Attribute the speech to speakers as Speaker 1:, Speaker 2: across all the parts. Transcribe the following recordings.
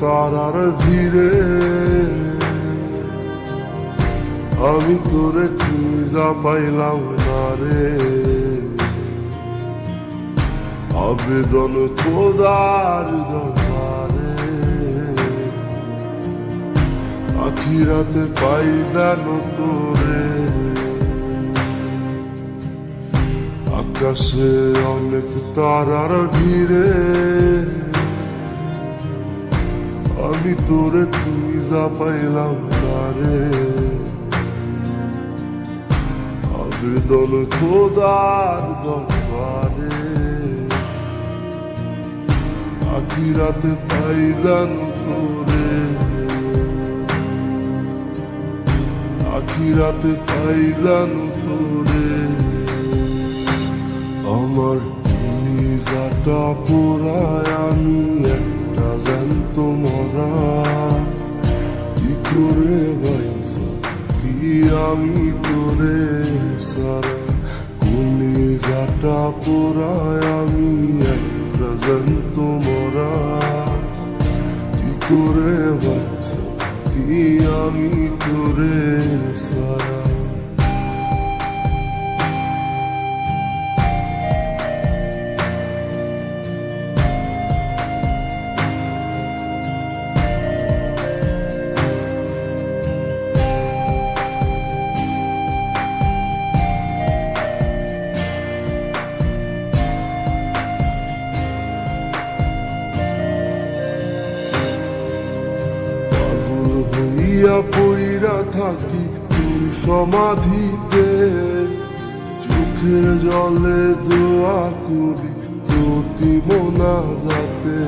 Speaker 1: তারার ভিড়ে আমি তোরে খুঁজা পাইলাম না রে। আবেদন খোদার দরবারে আখিরাতে পাই জানো তোরে। আকাশে অনেক তারার ভিড়ে আমি তোরে খুঁজা পাইলাম না রে। আবেদন খোদার দরবারে আখিরাতে পাই জানো তোরে। আখিরাতে পাই জানো তোরে। আমার নিজাটা পোড়ায় আমি একটা জ্যান্ত মরা। কি করে বাইসা কি আমি তোরে সারা। নিজাটা পোড়ায় আমি একটা জ্যান্ত মরা। কি করে বাইসা কি আমি তোরে সারা। পইরা থাকি তোর সমাধিতে চোখের জলে দোয়া করি প্রতি মোনাজাতে।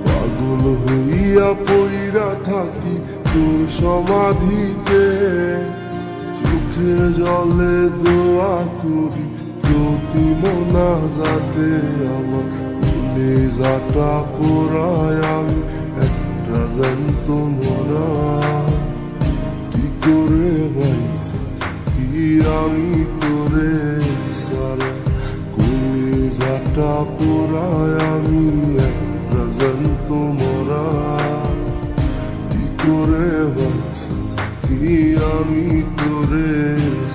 Speaker 1: পাগল হইয়া পইরা থাকি তোর সমাধিতে চোখের জলে দোয়া করি প্রতি মোনাজাতে। আমার কলিজাটা পোড়ায় আমি একটা জ্যান্ত মরা। কি করে বাইসা কি আমি তোরে সারা। কলিজাটা পোড়ায় আমি একটা জ্যান্ত মরা। কি করে বাইসা কি আমি তোরে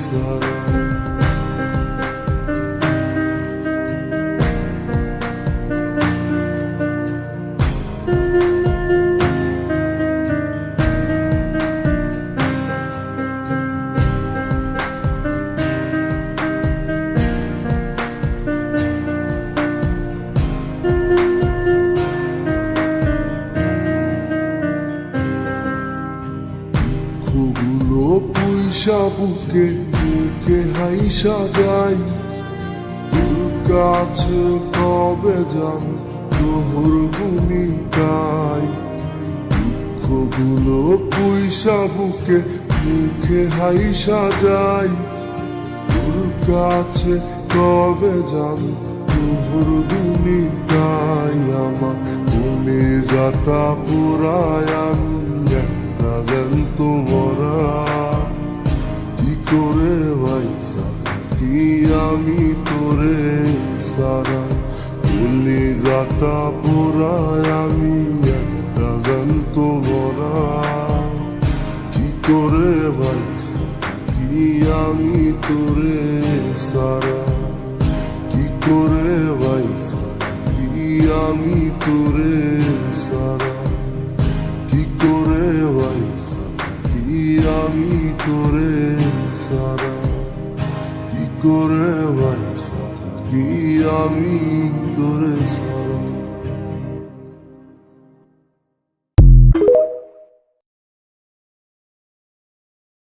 Speaker 1: সারা। দুঃখগুলো পয়সা বুকে বুকে হাইসা যাই তোর কাছে কবে যাব তোর গুনি গাই। দুঃখগুলো পয়সা বুকে বুকে হাইসা যাই তোর কাছে কবে যাব তোর গুনি গাই। আমার কলিজাটা পোড়ায় আমি একটা জ্যান্ত মরা। কি করে বাইসা কি আমি তোরে সারা। কলিজাটা পোড়ায় আমি একটা জ্যান্ত মরা। কি করে বাইসা কি আমি তোরে সারা। কি করে বাইসা কি আমি তোরে সারা। কি করে বাইসা কি আমি তোরে সারা। কি করে বাইসা কি আমি তোরে সারা।